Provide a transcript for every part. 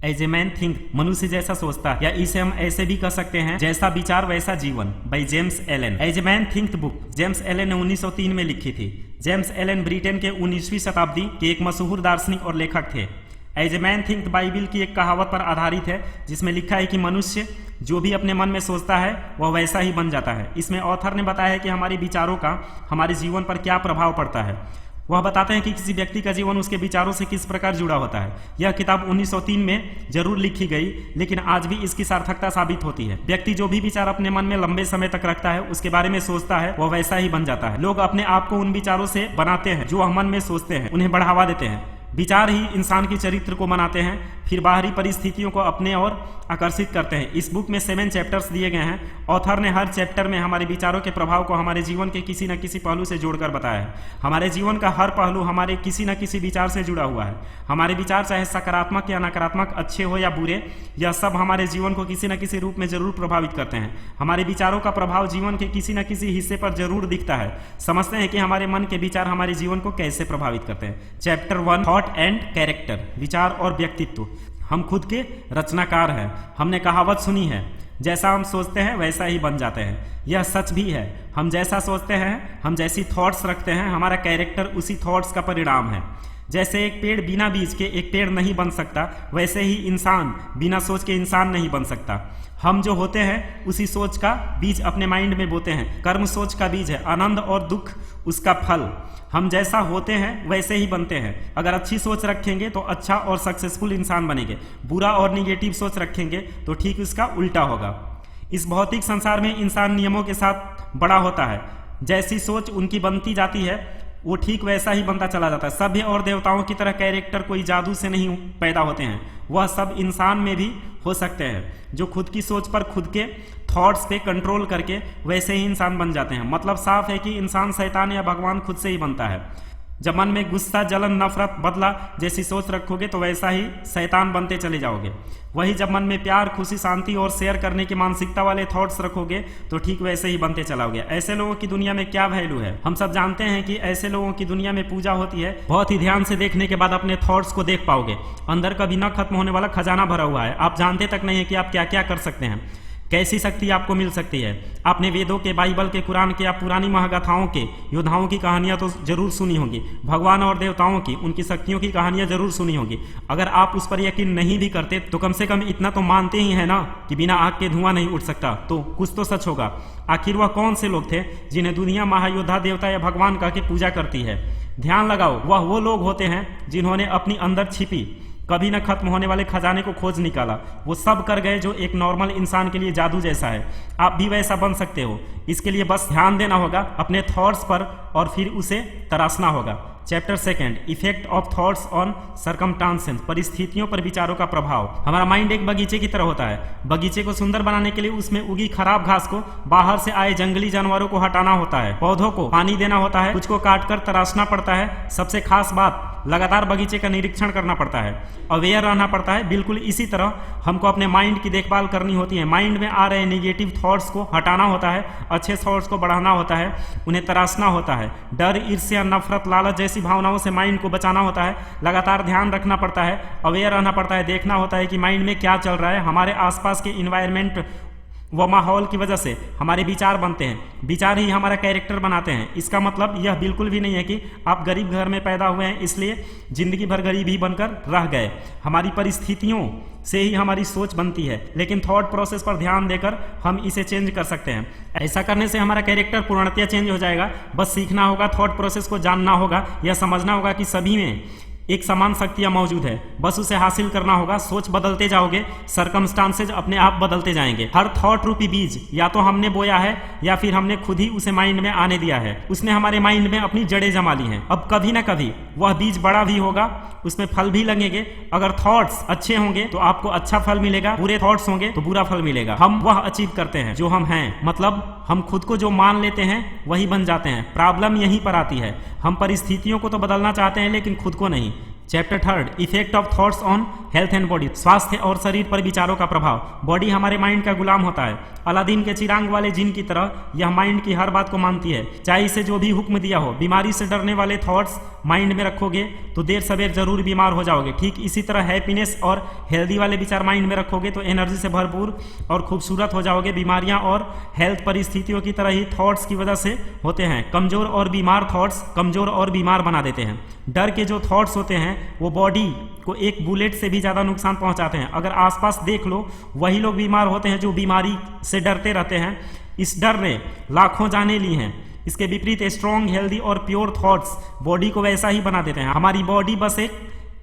As a man think, मनुष्य जैसा सोचता है, या इसे हम ऐसे भी कह सकते हैं जैसा विचार वैसा जीवन, by James Allen. As a man think book James Allen ने 1903 में लिखी थी। जेम्स एलन ब्रिटेन के 19वीं शताब्दी के एक मशहूर दार्शनिक और लेखक थे। As a man think Bible की एक कहावत पर आधारित है जिसमें लिखा है कि मनुष्य जो भी अपने मन में सोचता है वह वैसा ही बन जाता है। इसमें ऑथर ने बताया है कि हमारे विचारों का हमारे जीवन पर क्या प्रभाव पड़ता है। वह बताते हैं कि किसी व्यक्ति का जीवन उसके विचारों से किस प्रकार जुड़ा होता है। यह किताब 1903 में जरूर लिखी गई, लेकिन आज भी इसकी सार्थकता साबित होती है। व्यक्ति जो भी विचार अपने मन में लंबे समय तक रखता है, उसके बारे में सोचता है, वह वैसा ही बन जाता है। लोग अपने आप को उन विचारों से बनाते हैं जो वह मन में सोचते हैं, उन्हें बढ़ावा देते हैं। विचार ही इंसान के चरित्र को बनाते हैं, फिर बाहरी परिस्थितियों को अपने ओर आकर्षित करते हैं। इस बुक में 7 चैप्टर्स दिए गए हैं। ऑथर ने हर चैप्टर में हमारे विचारों के प्रभाव को हमारे जीवन के किसी न किसी पहलू से जोड़कर बताया है। हमारे जीवन का हर पहलू हमारे किसी न किसी विचार से जुड़ा हुआ है। हमारे विचार चाहे सकारात्मक या नकारात्मक, अच्छे हो या बुरे, यह सब हमारे जीवन को किसी न किसी रूप में जरूर प्रभावित करते हैं। हमारे विचारों का प्रभाव जीवन के किसी न किसी हिस्से पर जरूर दिखता है। समझते हैं कि हमारे मन के विचार हमारे जीवन को कैसे प्रभावित करते हैं। चैप्टर 1, थॉट एंड कैरेक्टर, विचार और व्यक्तित्व। हम खुद के रचनाकार हैं। हमने कहावत सुनी है, जैसा हम सोचते हैं वैसा ही बन जाते हैं। यह सच भी है। हम जैसा सोचते हैं, हम जैसी थॉट्स रखते हैं, हमारा कैरेक्टर उसी थॉट्स का परिणाम है। जैसे एक पेड़ बिना बीज के एक पेड़ नहीं बन सकता, वैसे ही इंसान बिना सोच के इंसान नहीं बन सकता। हम जो होते हैं उसी सोच का बीज अपने माइंड में बोते हैं। कर्म सोच का बीज है, आनंद और दुख उसका फल। हम जैसा होते हैं वैसे ही बनते हैं। अगर अच्छी सोच रखेंगे तो अच्छा और सक्सेसफुल इंसान बनेंगे। बुरा और निगेटिव सोच रखेंगे तो ठीक उसका उल्टा होगा। इस भौतिक संसार में इंसान नियमों के साथ बड़ा होता है। जैसी सोच उनकी बनती जाती है वो ठीक वैसा ही बनता चला जाता है। सभ्य और देवताओं की तरह कैरेक्टर कोई जादू से नहीं पैदा होते हैं, वह सब इंसान में भी हो सकते हैं जो खुद की सोच पर, खुद के थॉट्स पे कंट्रोल करके वैसे ही इंसान बन जाते हैं। मतलब साफ है कि इंसान शैतान या भगवान खुद से ही बनता है। जब मन में गुस्सा, जलन, नफरत, बदला जैसी सोच रखोगे तो वैसा ही शैतान बनते चले जाओगे। वही जब मन में प्यार, खुशी, शांति और शेयर करने की मानसिकता वाले थॉट्स रखोगे तो ठीक वैसे ही बनते चलाओगे। ऐसे लोगों की दुनिया में क्या वैल्यू है? हम सब जानते हैं कि ऐसे लोगों की दुनिया में पूजा होती है। बहुत ही ध्यान से देखने के बाद अपने थॉट्स को देख पाओगे। अंदर कभी न खत्म होने वाला खजाना भरा हुआ है। आप जानते तक नहीं है कि आप क्या क्या कर सकते हैं, कैसी शक्ति आपको मिल सकती है। आपने वेदों के, बाइबल के, कुरान के या पुरानी महागाथाओं के योद्धाओं की कहानियां तो जरूर सुनी होंगी। भगवान और देवताओं की, उनकी शक्तियों की कहानियां जरूर सुनी होंगी। अगर आप उस पर यकीन नहीं भी करते तो कम से कम इतना तो मानते ही है ना कि बिना आग के धुआं नहीं उठ सकता, तो कुछ तो सच होगा। आखिर वह कौन से लोग थे जिन्हें दुनिया महायोद्धा, देवता या भगवान कह के पूजा करती है? ध्यान लगाओ, वह वो लोग होते हैं जिन्होंने अपनी अंदर छिपी, कभी न खत्म होने वाले खजाने को खोज निकाला। वो सब कर गए जो एक नॉर्मल इंसान के लिए जादू जैसा है। आप भी वैसा बन सकते हो। इसके लिए बस ध्यान देना होगा अपने थॉट्स पर और फिर उसे तराशना होगा। Chapter 2, effect of thoughts on circumstances, परिस्थितियों पर विचारों का प्रभाव। हमारा माइंड एक बगीचे की तरह होता है। बगीचे को सुंदर बनाने के लिए उसमें उगी खराब घास को, बाहर से आए जंगली जानवरों को हटाना होता है, पौधों को पानी देना होता है, कुछ को काट कर तराशना पड़ता है। सबसे खास बात, लगातार बगीचे का निरीक्षण करना पड़ता है, अवेयर रहना पड़ता है। बिल्कुल इसी तरह हमको अपने माइंड की देखभाल करनी होती है। माइंड में आ रहे नेगेटिव थॉट्स को हटाना होता है, अच्छे थॉट्स को बढ़ाना होता है, उन्हें तराशना होता है। डर, ईर्ष्या, नफरत, लालच जैसी भावनाओं से माइंड को बचाना होता है। लगातार ध्यान रखना पड़ता है, अवेयर रहना पड़ता है, देखना होता है कि माइंड में क्या चल रहा है। हमारे आसपास के इन्वायरमेंट व माहौल की वजह से हमारे विचार बनते हैं। विचार ही हमारा कैरेक्टर बनाते हैं। इसका मतलब यह बिल्कुल भी नहीं है कि आप गरीब घर में पैदा हुए हैं इसलिए जिंदगी भर गरीब ही बनकर रह गए। हमारी परिस्थितियों से ही हमारी सोच बनती है, लेकिन थॉट प्रोसेस पर ध्यान देकर हम इसे चेंज कर सकते हैं। ऐसा करने से हमारा कैरेक्टर पूर्णतः चेंज हो जाएगा। बस सीखना होगा, थॉट प्रोसेस को जानना होगा, यह समझना होगा कि सभी में एक समान शक्तियां मौजूद है। बस उसे हासिल करना होगा। सोच बदलते जाओगे, सर्कमस्टांसेज अपने आप बदलते जाएंगे। हर थॉट रूपी बीज या तो हमने बोया है या फिर हमने खुद ही उसे माइंड में आने दिया है। उसने हमारे माइंड में अपनी जड़ें जमा ली हैं। अब कभी ना कभी वह बीज बड़ा भी होगा, उसमें फल भी लगेंगे। अगर थॉट्स अच्छे होंगे तो आपको अच्छा फल मिलेगा, बुरे थॉट्स होंगे तो बुरा फल मिलेगा। हम वह अचीव करते हैं जो हम हैं, मतलब हम खुद को जो मान लेते हैं वही बन जाते हैं। प्रॉब्लम यहीं पर आती है, हम परिस्थितियों को तो बदलना चाहते हैं लेकिन खुद को नहीं। Chapter 3 effect of thoughts on health and body, स्वास्थ्य और शरीर पर विचारों का प्रभाव। बॉडी हमारे माइंड का गुलाम होता है। अलादीन के चिराग वाले जिन की तरह यह माइंड की हर बात को मानती है, चाहे इसे जो भी हुक्म दिया हो। बीमारी से डरने वाले थॉट्स माइंड में रखोगे तो देर सवेर जरूर बीमार हो जाओगे। ठीक इसी तरह हैप्पीनेस और हेल्दी वाले विचार माइंड में रखोगे तो एनर्जी से भरपूर और खूबसूरत हो जाओगे। बीमारियां और हेल्थ परिस्थितियों की तरह ही थॉट्स की वजह से होते हैं। कमजोर और बीमार थॉट्स कमजोर और बीमार बना देते हैं। डर के जो थॉट्स होते हैं वो बॉडी को एक बुलेट से भी ज्यादा नुकसान पहुंचाते हैं। अगर आसपास देख लो, वही लोग बीमार होते हैं जो बीमारी से डरते रहते हैं। इस डर ने लाखों जानें ली हैं। इसके विपरीत स्ट्रॉन्ग, हेल्दी और प्योर थॉट्स बॉडी को वैसा ही बना देते हैं। हमारी बॉडी बस एक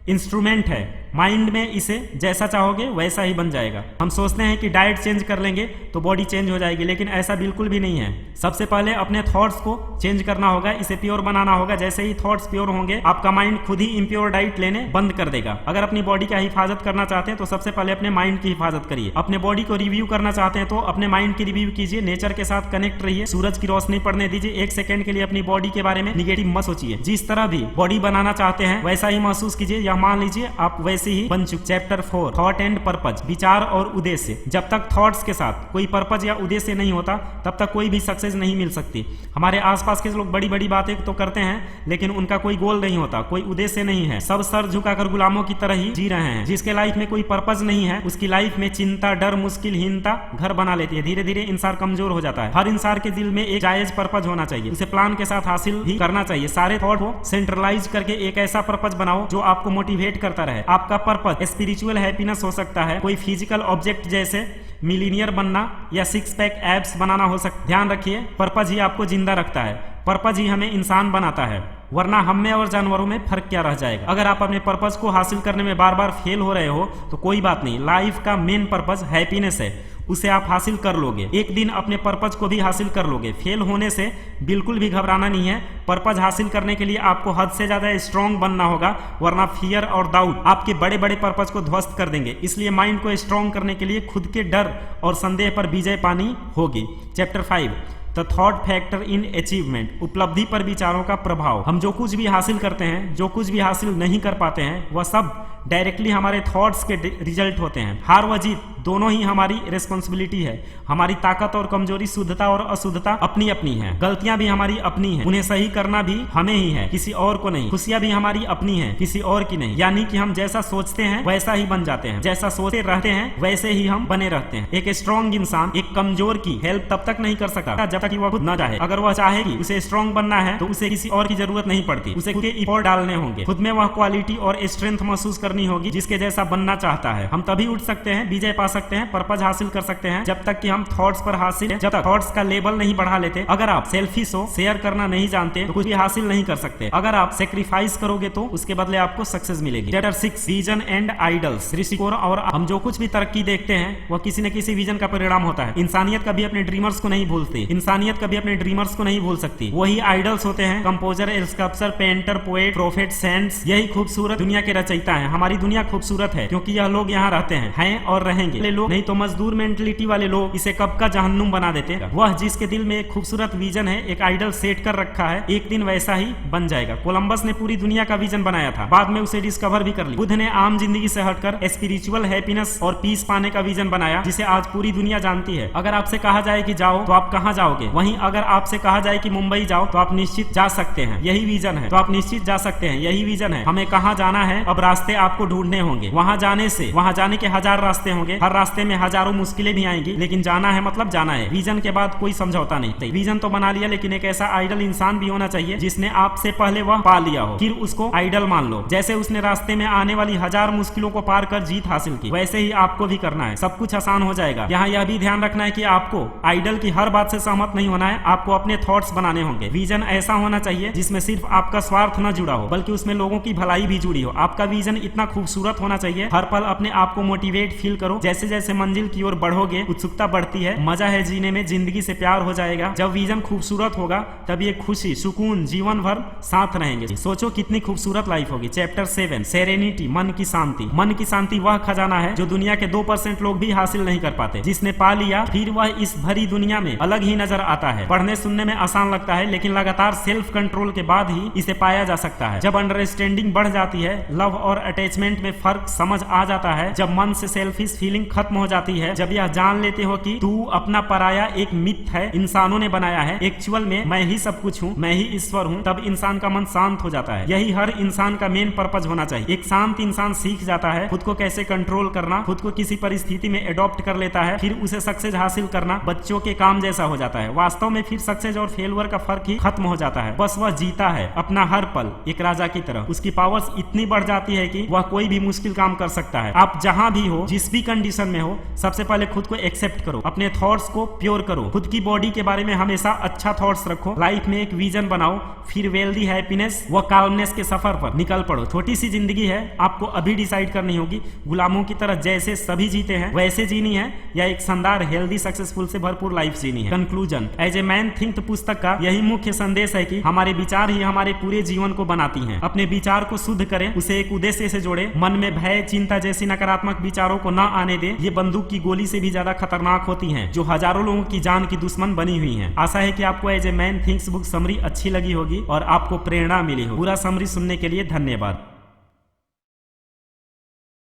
इंस्ट्रूमेंट है, माइंड में इसे जैसा चाहोगे वैसा ही बन जाएगा। हम सोचते हैं कि डाइट चेंज कर लेंगे तो बॉडी चेंज हो जाएगी, लेकिन ऐसा बिल्कुल भी नहीं है। सबसे पहले अपने थॉट्स को चेंज करना होगा, इसे प्योर बनाना होगा। जैसे ही थॉट्स प्योर होंगे, आपका माइंड खुद ही इम्प्योर डाइट लेने बंद कर देगा। अगर अपनी बॉडी का हिफाजत करना चाहते हैं तो सबसे पहले अपने माइंड की हिफाजत करिए। अपने बॉडी को रिव्यू करना चाहते हैं तो अपने माइंड की रिव्यू कीजिए। नेचर के साथ कनेक्ट रहिए, सूरज की रोशनी पड़ने दीजिए। एक सेकंड के लिए अपनी बॉडी के बारे में निगेटिव मत सोचिए। जिस तरह भी बॉडी बनाना चाहते हैं वैसा ही महसूस कीजिए, या मान लीजिए आप वैसे ही बन चुके। चैप्टर 4 थॉट एंड पर्पज, विचार और उद्देश्य। जब तक थॉट्स के साथ कोई पर्पज या उद्देश्य नहीं होता तब तक कोई भी सक्सेस नहीं मिल सकती। हमारे आसपास के लोग बड़ी बड़ी बातें तो करते हैं लेकिन उनका कोई गोल नहीं होता, कोई उद्देश्य नहीं है। सब सर झुकाकर गुलामों की तरह ही जी रहे हैं। जिसके लाइफ में कोई पर्पज नहीं है उसकी लाइफ में चिंता, डर, मुश्किलहीनता घर बना लेती है। धीरे धीरे इंसान कमजोर हो जाता है। हर इंसान के दिल में एक जायज पर्पज होना चाहिए, उसे प्लान के साथ हासिल भी करना चाहिए। सारे थॉट को सेंट्रलाइज करके एक ऐसा पर्पज बनाओ जो आपको मोटिवेट करता रहे। आपका पर्पज स्पिरिचुअल हैप्पीनेस हो सकता है, कोई फिजिकल ऑब्जेक्ट जैसे मिलीनियर बनना या 6 पैक एब्स बनाना हो सकता है। ध्यान रखिए, पर्पज ही आपको जिंदा रखता है, पर्पज ही हमें इंसान बनाता है, वरना हम में और जानवरों में फर्क क्या रह जाएगा। अगर आप अपने पर्पज को हासिल करने में बार बार फेल हो रहे हो तो कोई बात नहीं, लाइफ का मेन पर्पज हैप्पीनेस है, उसे आप हासिल कर लोगे। एक दिन अपने पर्पज को भी हासिल कर लोगे। फेल होने से बिल्कुल भी घबराना नहीं है। पर्पज हासिल करने के लिए आपको हद से ज्यादा स्ट्रांग बनना होगा, वरना फियर और डाउट आपके बड़े बड़े पर्पज को ध्वस्त कर देंगे। इसलिए माइंड को स्ट्रांग करने के लिए खुद के डर और संदेह पर विजय पानी होगी। Chapter 5 the thought factor in achievement, उपलब्धि पर विचारों का प्रभाव। हम जो कुछ भी हासिल करते हैं, जो कुछ भी हासिल नहीं कर पाते हैं, वह सब डायरेक्टली हमारे थॉट्स के रिजल्ट होते हैं। हार व जीत दोनों ही हमारी रिस्पॉन्सिबिलिटी है। हमारी ताकत और कमजोरी, शुद्धता और अशुद्धता अपनी अपनी है। गलतियां भी हमारी अपनी हैं, उन्हें सही करना भी हमें ही है, किसी और को नहीं। खुशियां भी हमारी अपनी हैं, किसी और की नहीं। यानी कि हम जैसा सोचते हैं वैसा ही बन जाते हैं, जैसा सोचते रहते हैं वैसे ही हम बने रहते हैं। एक स्ट्रॉन्ग इंसान एक कमजोर की हेल्प तब तक नहीं कर सकता जब तक वह खुद न चाहे। अगर वह चाहेगी उसे स्ट्रॉन्ग बनना है तो उसे किसी और की जरूरत नहीं पड़ती, उसे खुद के एफर्ट डालने होंगे। खुद में वह क्वालिटी और स्ट्रेंथ महसूस करनी होगी जिसके जैसा बनना चाहता है। हम तभी उठ सकते हैं, विजय पा सकते हैं, पर्पज हासिल कर सकते हैं जब तक कि हम थॉट्स पर हासिल, जब तक थॉट्स का लेवल नहीं बढ़ा लेते। अगर आप सेल्फिश हो, शेयर करना नहीं जानते तो कुछ भी हासिल नहीं कर सकते। अगर आप सेक्रीफाइस करोगे तो उसके बदले आपको सक्सेस मिलेगी। चैप्टर 6 विजन एंड आइडल्स, दृष्टिकोण। और हम जो कुछ भी तरक्की देखते हैं वह किसी न किसी विजन का परिणाम होता है। इंसानियत कभी अपने ड्रीमर्स को नहीं भूलती, इंसानियत कभी अपने ड्रीमर्स को नहीं भूल सकती। वही आइडल्स होते हैं, composer, sculpture, painter, poet, prophet, saints. यही खूबसूरत दुनिया के रचयिता है। हमारी दुनिया खूबसूरत है क्योंकि यह लोग यहाँ रहते हैं और रहेंगे। लोग नहीं तो मजदूर मेंटलिटी वाले लोग इसे कब का जहन्नुम बना देते हैं। वह जिसके दिल में एक खूबसूरत विजन है, एक आइडल सेट कर रखा है, एक दिन वैसा ही बन जाएगा। कोलंबस ने पूरी दुनिया का विजन बनाया था, बाद में उसे डिस्कवर भी कर लिया। बुद्ध ने आम जिंदगी से हटकर स्पिरिचुअल हैप्पीनेस और पीस पाने का विजन बनाया, जिसे आज पूरी दुनिया जानती है। अगर आपसे कहा जाए कि जाओ तो आप कहाँ जाओगे? वहीं अगर आपसे कहा जाए कि मुंबई जाओ तो आप निश्चित जा सकते हैं। यही विजन है, तो आप निश्चित जा सकते हैं। यही विजन है। हमें कहाँ जाना है, अब रास्ते आपको ढूंढने होंगे। वहां जाने के 1000 रास्ते होंगे, हर रास्ते में हजारों मुश्किलें भी आएंगी, लेकिन जाना है मतलब जाना है। विजन के बाद कोई समझौता नहीं। विजन तो बना लिया, लेकिन एक ऐसा आइडल इंसान भी होना चाहिए जिसने आपसे पहले वह पा लिया हो, फिर उसको आइडल मान लो। जैसे उसने रास्ते में आने वाली 1000 मुश्किलों को पार कर जीत हासिल की, वैसे ही आपको भी करना है। सब कुछ आसान हो जाएगा। यहाँ यह भी ध्यान रखना है कि आपको आइडल की हर बात से सहमत नहीं होना है, आपको अपने थॉट्स बनाने होंगे। विजन ऐसा होना चाहिए जिसमें सिर्फ आपका स्वार्थ न जुड़ा हो, बल्कि उसमें लोगों की भलाई भी जुड़ी हो। आपका विजन इतना कितना खूबसूरत होना चाहिए। हर पल अपने आप को मोटिवेट फील करो। जैसे जैसे मंजिल की ओर बढ़ोगे उत्सुकता बढ़ती है, मजा है जीने में, जिंदगी से प्यार हो जाएगा। जब विजन खूबसूरत होगा तब ये खुशी सुकून जीवन भर साथ रहेंगे। सोचो कितनी खूबसूरत लाइफ होगी। चैप्टर 7 सेरेनिटी, मन की शांति। मन की शांति वह खजाना है जो दुनिया के 2% लोग भी हासिल नहीं कर पाते। जिसने पा लिया फिर वह इस भरी दुनिया में अलग ही नजर आता है। पढ़ने सुनने में आसान लगता है लेकिन लगातार सेल्फ कंट्रोल के बाद ही इसे पाया जा सकता है। जब अंडरस्टैंडिंग बढ़ जाती है, लव और अटैचमेंट में फर्क समझ आ जाता है, जब मन से सेल्फिश फीलिंग खत्म हो जाती है, जब यह जान लेते हो कि तू अपना पराया एक मिथ है, इंसानों ने बनाया है, एक्चुअल में मैं ही सब कुछ हूँ, मैं ही ईश्वर हूँ, तब इंसान का मन शांत हो जाता है। यही हर इंसान का मेन पर्पज होना चाहिए। एक शांत इंसान सीख जाता है खुद को कैसे कंट्रोल करना, खुद को किसी परिस्थिति में एडॉप्ट कर लेता है, फिर उसे सक्सेस हासिल करना बच्चों के काम जैसा हो जाता है। वास्तव में फिर सक्सेस और फेलियर का फर्क ही खत्म हो जाता है। बस वह जीता है अपना हर पल एक राजा की तरह। उसकी पावर्स इतनी बढ़ जाती है कि वह कोई भी मुश्किल काम कर सकता है। आप जहां भी हो, जिस भी कंडीशन में हो, सबसे पहले खुद को एक्सेप्ट करो, अपने थॉट्स को प्योर करो, खुद की बॉडी के बारे में हमेशा अच्छा थॉट्स रखो, लाइफ में एक विजन बनाओ, फिर वेल्दी हैप्पीनेस व काल्मनेस के सफर पर निकल पड़ो। छोटी सी जिंदगी है, आपको अभी डिसाइड करनी होगी गुलामों की तरह जैसे सभी जीते हैं वैसे जीनी है या एक शानदार हेल्दी सक्सेसफुल से भरपूर लाइफ जीनी है। Conclusion, as a man think पुस्तक का यही मुख्य संदेश है कि हमारे विचार ही हमारे पूरे जीवन को बनाती हैं। अपने विचार को शुद्ध करें, उसे एक उद्देश्य से जोड़े, मन में भय चिंता जैसी नकारात्मक विचारों को न आने दे। ये बंदूक की गोली से भी ज्यादा खतरनाक होती हैं, जो हजारों लोगों की जान की दुश्मन बनी हुई हैं। आशा है कि आपको as a man thinks book summary अच्छी लगी होगी और आपको प्रेरणा मिली होगी। पूरा समरी सुनने के लिए धन्यवाद।